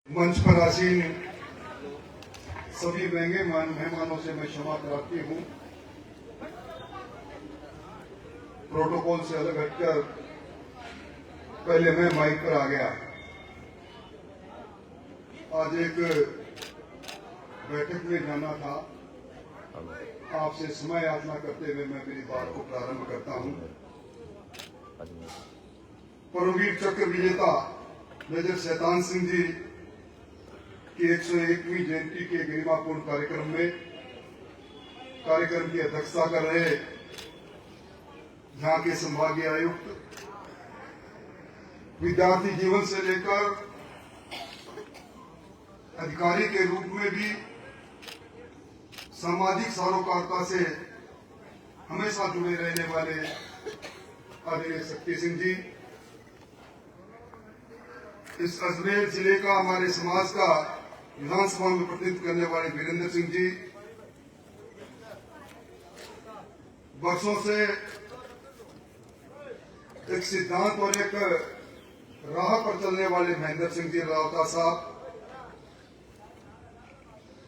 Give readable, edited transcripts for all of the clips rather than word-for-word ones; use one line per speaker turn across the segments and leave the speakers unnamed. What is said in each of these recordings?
मंच पर आसीन सभी महंगे मेहमानों से मैं क्षमा प्रार्थी हूं। प्रोटोकॉल से अलग हटकर पहले मैं माइक पर आ गया। आज एक बैठक में जाना था। आपसे समय याचना करते हुए मैं मेरी बात को प्रारंभ करता हूं। परमवीर चक्र विजेता मेजर शैतान सिंह जी की 101वीं जयंती के गरिमापूर्ण कार्यक्रम की अध्यक्षता कर रहे यहाँ के संभागीय आयुक्त, विद्यार्थी जीवन से लेकर अधिकारी के रूप में भी सामाजिक सरोकारिता से हमेशा जुड़े रहने वाले आदरणीय शक्ति सिंह जी, इस अजमेर जिले का हमारे समाज का विधानसभा में प्रतिनिधित्व करने वाले वीरेंद्र सिंह जी, वर्षों से एक सिद्धांत और एक राह पर चलने वाले महेंद्र सिंह जी रावता साहब,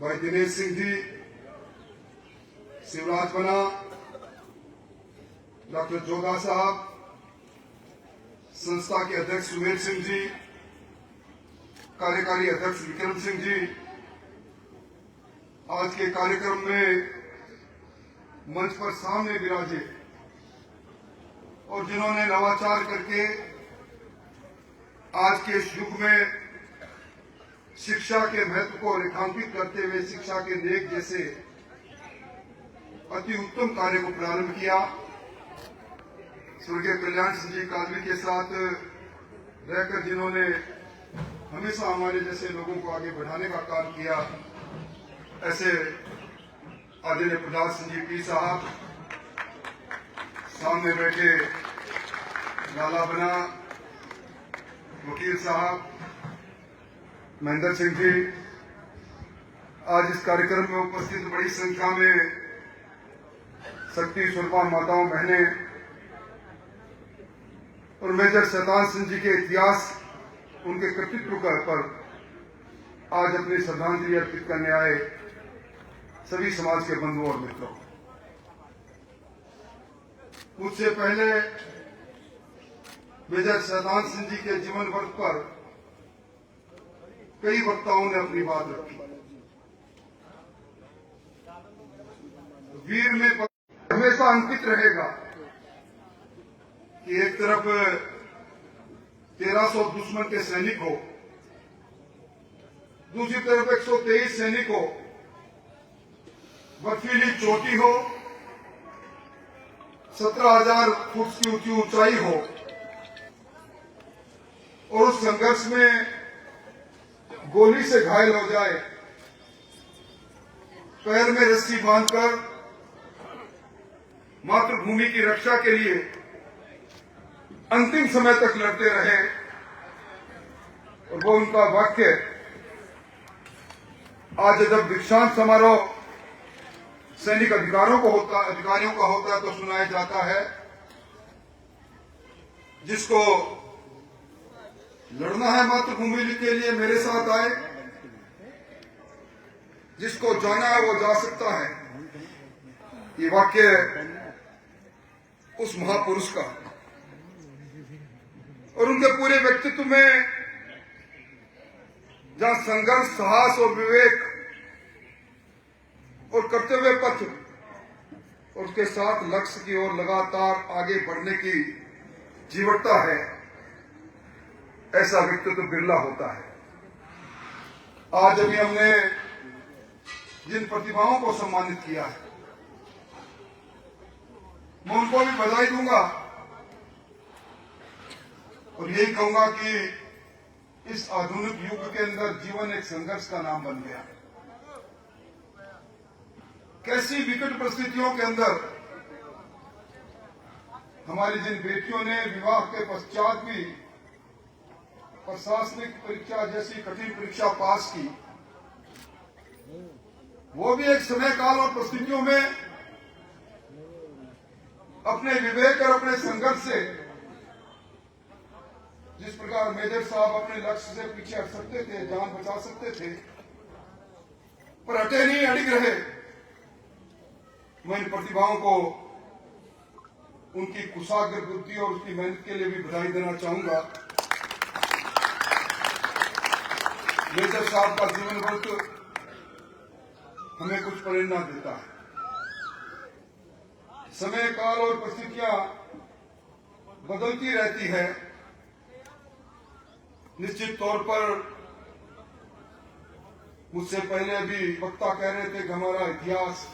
भाई दिनेश सिंह जी, शिवराज बना, डॉक्टर जोगा साहब, संस्था के अध्यक्ष सुमेर सिंह जी, कार्यकारी अध्यक्ष विक्रम सिंह जी, आज के कार्यक्रम में मंच पर सामने विराजे और जिन्होंने नवाचार करके आज के इस युग में शिक्षा के महत्व को रेखांकित करते हुए शिक्षा के नेक जैसे अति उत्तम कार्य को प्रारंभ किया। स्वर्गीय कल्याण सिंह जी कालवी के साथ रहकर जिन्होंने हमेशा हमारे जैसे लोगों को आगे बढ़ाने का काम किया, ऐसे आदरणीय प्रहलाद सिंह जी पी साहब, सामने बैठे लाला बना, वकील साहब, महेंद्र सिंह जी, आज इस कार्यक्रम में उपस्थित बड़ी संख्या में शक्ति स्वरूपा माताओं बहनें और मेजर शैतान सिंह जी के इतिहास, उनके कृतित्व पर आज अपनी श्रद्धांजलि अर्पित करने आए सभी समाज के बंधुओं और मित्रों, मुझसे पहले मेजर शैतान सिंह जी के जीवन वर्ष पर कई वक्ताओं ने अपनी बात रखी। वीर में हमेशा अंकित रहेगा कि एक तरफ 1300 दुश्मन के सैनिक हो, दूसरी तरफ 123 सैनिक हो, बर्फीली चोटी हो, 17,000 फुट की ऊंचाई हो और उस संघर्ष में गोली से घायल हो जाए, पैर में रस्सी बांधकर मातृभूमि की रक्षा के लिए अंतिम समय तक लड़ते रहे। और वो उनका वाक्य आज जब दीक्षांत समारोह सैनिक अधिकारियों का होता है तो सुनाया जाता है, जिसको लड़ना है मातृभूमि के लिए मेरे साथ आए, जिसको जाना है वो जा सकता है। ये वाक्य उस महापुरुष का और उनके पूरे व्यक्तित्व में जहां संघर्ष, साहस और विवेक और कर्तव्य पथ और उसके साथ लक्ष्य की ओर लगातार आगे बढ़ने की जीवटता है, ऐसा व्यक्तित्व बिरला होता है। आज अभी हमने जिन प्रतिभाओं को सम्मानित किया है, मैं उनको भी बधाई दूंगा और यही कहूंगा कि इस आधुनिक युग के अंदर जीवन एक संघर्ष का नाम बन गया। कैसी विकट परिस्थितियों के अंदर हमारी जिन बेटियों ने विवाह के पश्चात भी प्रशासनिक परीक्षा जैसी कठिन परीक्षा पास की, वो भी एक समय काल और परिस्थितियों में अपने विवेक और अपने संघर्ष से जिस प्रकार मेजर साहब अपने लक्ष्य से पीछे हट सकते थे, जान बचा सकते थे, पर हटे नहीं, अड़िग रहे। मैं इन प्रतिभाओं को उनकी कुशाग्र बुद्धि और उसकी मेहनत के लिए भी बधाई देना चाहूंगा। मेजर साहब का जीवन वृत्त हमें कुछ प्रेरणा देता है। समय, काल और परिस्थितियां बदलती रहती है। निश्चित तौर पर मुझसे पहले अभी वक्ता कह रहे थे कि हमारा इतिहास,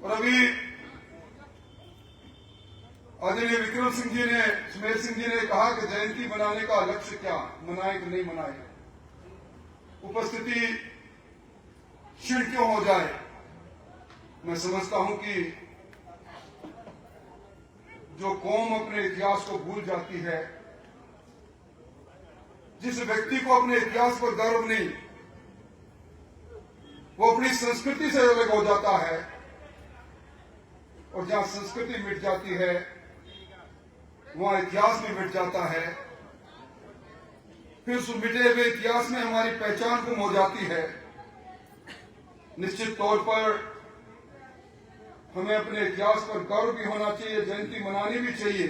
और अभी आदरणीय विक्रम सिंह जी ने, सुमेर सिंह जी ने कहा कि जयंती मनाने का लक्ष्य क्या, मनाए कि नहीं मनाए, उपस्थिति क्षीण क्यों हो जाए। मैं समझता हूं कि जो कौम अपने इतिहास को भूल जाती है, जिस व्यक्ति को अपने इतिहास पर गर्व नहीं, वो अपनी संस्कृति से अलग हो जाता है, और जहां संस्कृति मिट जाती है वहां इतिहास भी मिट जाता है। फिर उस मिटे हुए इतिहास में हमारी पहचान गुम हो जाती है। निश्चित तौर पर हमें अपने इतिहास पर गर्व भी होना चाहिए, जयंती मनानी भी चाहिए,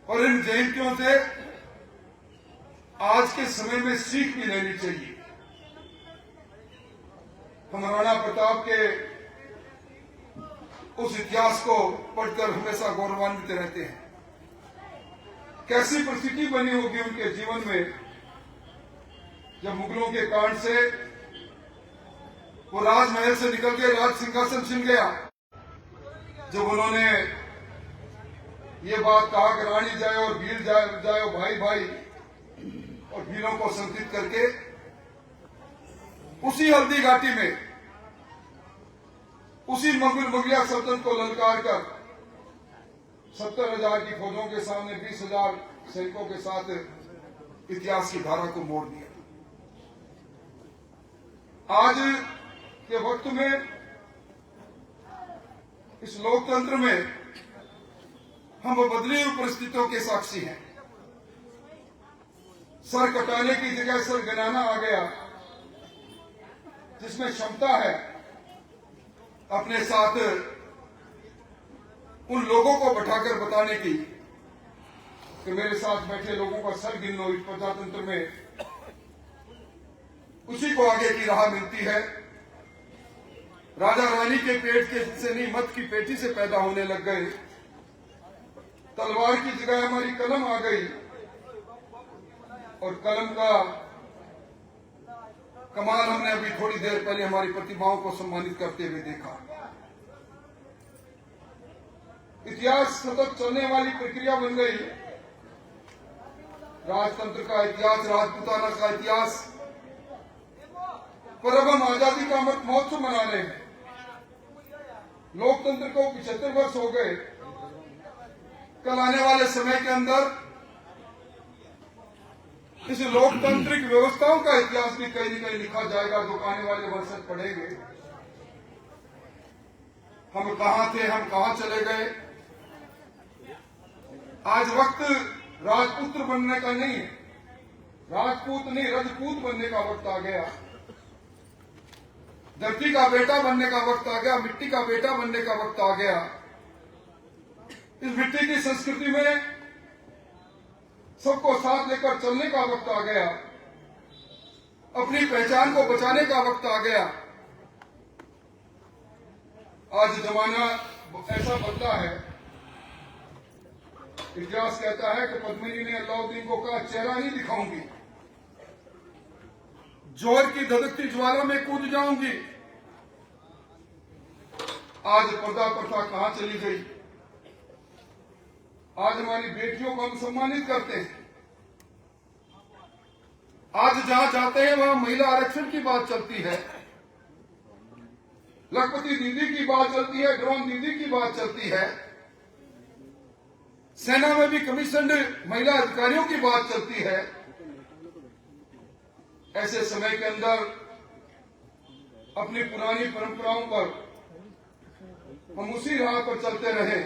और इन जयंतियों से आज के समय में सीख भी लेनी चाहिए। हम महाराणा प्रताप के उस इतिहास को पढ़कर हमेशा गौरवान्वित रहते हैं। कैसी परिस्थिति बनी होगी उनके जीवन में जब मुगलों के कांड से वो राजमहल से निकल के राज सिंहासन छिन गया। जब उन्होंने ये बात कहा कि रानी जाए और भील जाए भाई भाई, और भीलों को संतृप्त करके उसी हल्दी घाटी में उसी मुगलिया सल्तनत को ललकार कर 70,000 की फौजों के सामने 20,000 सैनिकों के साथ इतिहास की धारा को मोड़ दिया। आज के वक्त में इस लोकतंत्र में हम बदली हुई परिस्थितियों के साक्षी हैं। सर कटाने की जगह सर गिनाना आ गया। जिसमें क्षमता है अपने साथ उन लोगों को बैठाकर बताने की कि मेरे साथ बैठे लोगों का सर गिन लो, इस प्रजातंत्र में उसी को आगे की राह मिलती है। राजा रानी के पेट के से नहीं, मत की पेटी से पैदा होने लग गए। तलवार की जगह हमारी कलम आ गई, और कलम का कमाल हमने अभी थोड़ी देर पहले हमारी प्रतिभाओं को सम्मानित करते हुए देखा। इतिहास सतत चलने वाली प्रक्रिया बन गई। राजतंत्र का इतिहास, राजपूताना का इतिहास, पर अब हम आजादी का अमृत महोत्सव मना रहे हैं। लोकतंत्र को 75 वर्ष हो गए। कल आने वाले समय के अंदर इस लोकतांत्रिक व्यवस्थाओं का इतिहास भी कहीं न कहीं लिखा जाएगा, जो आने वाले वर्ष पढ़ेंगे। हम कहां थे, हम कहां चले गए। आज वक्त राजपुत्र बनने का नहीं है, राजपूत नहीं रजपूत बनने का वक्त आ गया। धरती का बेटा बनने का वक्त आ गया, मिट्टी का बेटा बनने का वक्त आ गया। इस मिट्टी की संस्कृति में सबको साथ लेकर चलने का वक्त आ गया। अपनी पहचान को बचाने का वक्त आ गया। आज जमाना ऐसा बदला है। इतिहास कहता है कि पद्मिनी ने अलाउद्दीन को कहा, चेहरा नहीं दिखाऊंगी, जोर की धधकती ज्वाला में कूद जाऊंगी। आज पर्दा प्रथा कहां चली गई। आज हमारी बेटियों को हम सम्मानित करते हैं। आज जहां जाते हैं वहां महिला आरक्षण की बात चलती है, लखपति दीदी की बात चलती है, ड्रोन दीदी की बात चलती है। सेना में भी कमीशन्ड महिला अधिकारियों की बात चलती है। ऐसे समय के अंदर अपनी पुरानी परंपराओं पर हम उसी राह पर चलते रहे।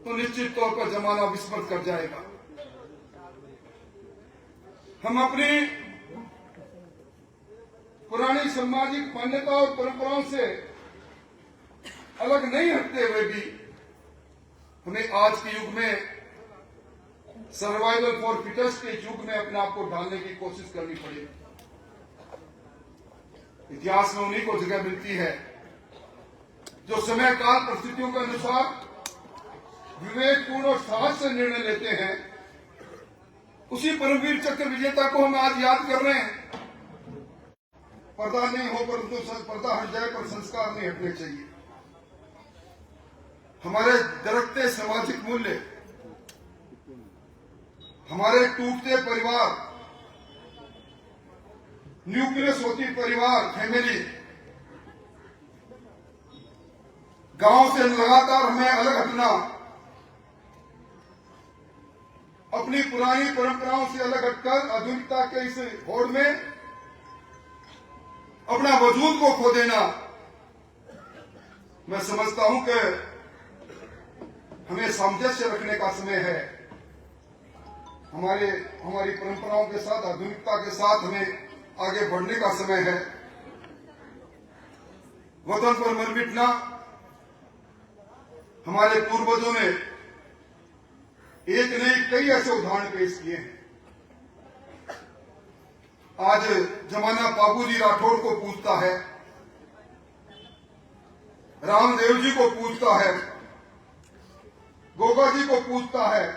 तो निश्चित तौर पर जमाना विस्मृत कर जाएगा। हम अपनी पुरानी सामाजिक मान्यता और परंपराओं से अलग नहीं हटते हुए भी हमें आज के युग में सर्वाइवल फॉर फिटेस्ट के युग में अपने आप को डालने की कोशिश करनी पड़ेगी। इतिहास में उन्हीं को जगह मिलती है जो समय काल परिस्थितियों के अनुसार विवेकपूर्ण और साहस से निर्णय लेते हैं। उसी परमवीर चक्र विजेता को हम आज याद कर रहे हैं। पर्दा नहीं हो परंतु पर्दा हट जाए पर संस्कार नहीं हटने चाहिए। हमारे दरकते सामाजिक मूल्य, हमारे टूटते परिवार, न्यूक्लियस होती परिवार फैमिली, गांव से लगातार हमें अलग हटना, अपनी पुरानी परंपराओं से अलग हटकर आधुनिकता के इस होड़ में अपना वजूद को खो देना, मैं समझता हूं कि हमें सामंजस्य रखने का समय है। हमारी परंपराओं के साथ, आधुनिकता के साथ हमें आगे बढ़ने का समय है। वतन पर मर मिटना, हमारे पूर्वजों ने एक नहीं कई ऐसे उदाहरण पेश किए हैं। आज जमाना बाबूजी राठौड़ को पूछता है, रामदेव जी को पूछता है, गोगा जी को पूछता है।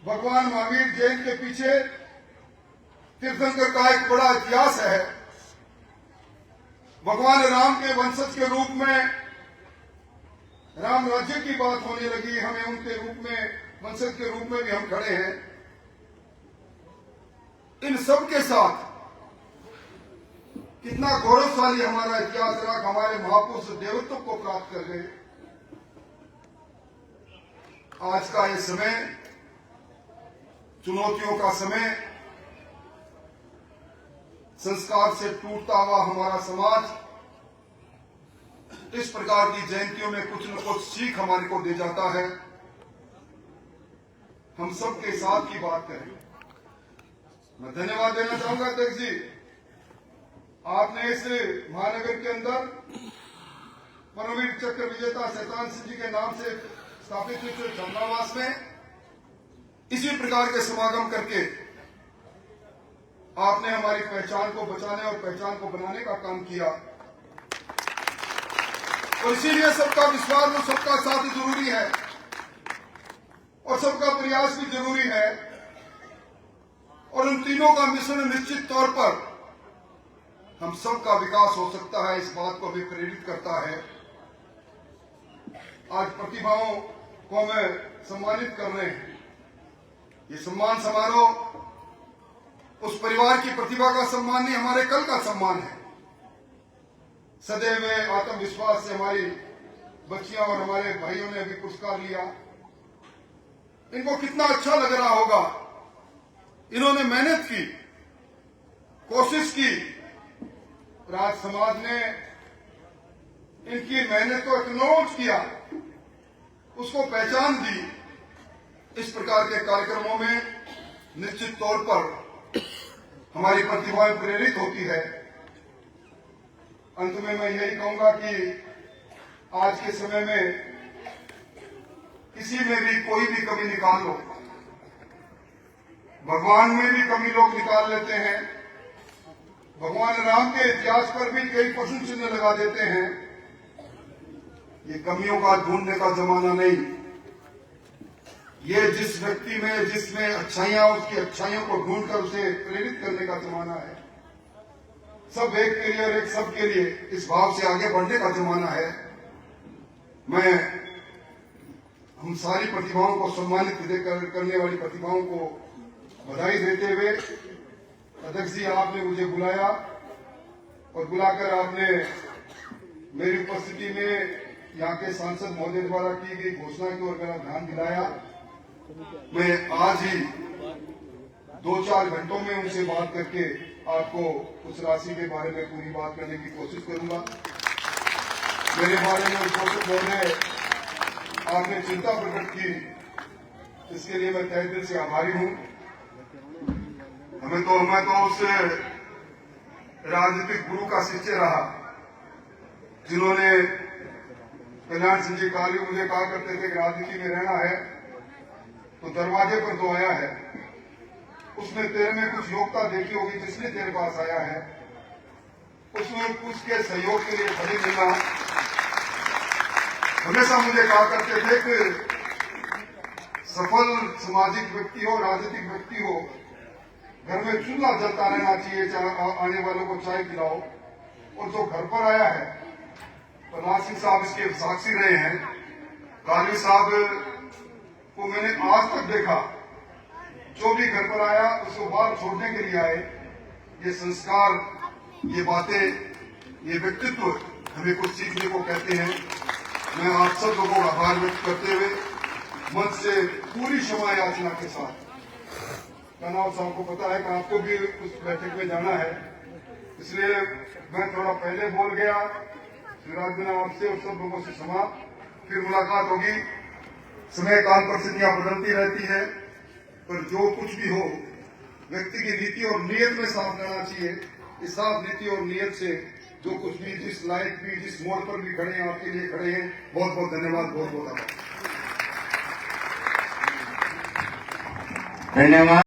भगवान महावीर जैन के पीछे तीर्थंकर का एक बड़ा इतिहास है। भगवान राम के वंशज के रूप में राम राज्य की बात होने लगी, हमें उनके रूप में, वंशज के रूप में भी हम खड़े हैं। इन सब के साथ कितना गौरवशाली हमारा इतिहास रहा, हमारे महापुरुष देवत्व को प्राप्त कर गए। आज का ये समय चुनौतियों का समय, संस्कार से टूटता हुआ हमारा समाज इस प्रकार की जयंतियों में कुछ न कुछ सीख हमारे को दे जाता है। हम सबके साथ की बात करें। मैं धन्यवाद देना चाहूंगा अध्यक्ष जी, आपने इस महानगर के अंदर परमवीर चक्र विजेता शैतान सिंह जी के नाम से स्थापित हुए छात्रावास में इसी प्रकार के समागम करके आपने हमारी पहचान को बचाने और पहचान को बनाने का काम किया। और इसीलिए सबका विश्वास और सबका साथ जरूरी है और सबका प्रयास भी जरूरी है। और उन तीनों का मिश्रण निश्चित तौर पर हम सबका विकास हो सकता है, इस बात को भी प्रेरित करता है। आज प्रतिभाओं को हमें सम्मानित कर रहे हैं। ये सम्मान समारोह उस परिवार की प्रतिभा का सम्मान नहीं, हमारे कल का सम्मान है। सदैव आत्मविश्वास से हमारी बच्चियां और हमारे भाइयों ने भी पुरस्कार लिया। इनको कितना अच्छा लग रहा होगा। इन्होंने मेहनत की, कोशिश की, राज समाज ने इनकी मेहनत को एक्नॉलेज किया, उसको पहचान दी। इस प्रकार के कार्यक्रमों में निश्चित तौर पर हमारी प्रतिभाएं प्रेरित होती है। अंत में मैं यही कहूंगा कि आज के समय में किसी में भी कोई भी कमी निकाल लो, भगवान में भी कमी लोग निकाल लेते हैं। भगवान राम के इतिहास पर भी कई प्रश्न चिन्ह लगा देते हैं। ये कमियों का ढूंढने का जमाना नहीं, ये जिस व्यक्ति में जिसमें अच्छाइयां, उसकी अच्छाइयों को ढूंढकर उसे प्रेरित करने का जमाना है। सब एक के लिए और एक सब के लिए, इस भाव से आगे बढ़ने का जमाना है। मैं हम सारी प्रतिभाओं को सम्मानित करने वाली प्रतिभाओं को बधाई देते हुए, अध्यक्ष जी आपने मुझे बुलाया और बुलाकर आपने मेरी उपस्थिति में यहाँ के सांसद महोदय द्वारा की गई घोषणा की ओर मेरा ध्यान दिलाया। मैं आज ही 2-4 घंटों में उनसे बात करके आपको उस राशि के बारे में पूरी बात करने की कोशिश करूंगा। मेरे बारे में सांसद महोदय आपने चिंता प्रकट की, इसके लिए मैं तहे दिल से आभारी हूं। मैं तो उस राजनीतिक गुरु का शिष्य रहा जिन्होंने कल्याण सिंह जी काली मुझे कहा करते थे कि राजनीति में रहना है तो दरवाजे पर तो आया है, उसने तेरे में कुछ योग्यता देखी होगी जिसने तेरे पास आया है, उसमें उसके सहयोग के लिए खड़े मिलना। हमेशा मुझे कहा करते थे कि सफल सामाजिक व्यक्ति हो, राजनीतिक व्यक्ति हो, घर में चूल्हा जलता रहना चाहिए, आने वालों को चाय पिलाओ। और जो घर पर आया है, प्रहलाद सिंह साहब इसके साक्षी रहे हैं। काली साहब को मैंने आज तक देखा, जो भी घर पर आया उसको बाहर छोड़ने के लिए आए। ये संस्कार, ये बातें, ये व्यक्तित्व हमें कुछ सीखने को कहते हैं। मैं आप सब लोगों का आभार व्यक्त करते हुए मंच से पूरी क्षमा याचना के साथ, कनाव साहब को पता है कि आपको भी उस बैठक में जाना है, इसलिए मैं थोड़ा पहले बोल गया। शिवराज बिना आपसे और सब लोगों से क्षमा, फिर मुलाकात होगी। समय काल परिस्थितियां बदलती रहती है, पर जो कुछ भी हो व्यक्ति की नीति और नीयत में साफ रहना चाहिए। इस साफ नीति और नीयत से जो कुछ भी, जिस लायक भी, जिस मोड़ पर भी खड़े हैं, आपके लिए खड़े हैं। बहुत बहुत धन्यवाद, बहुत बहुत आभार।
धन्यवाद।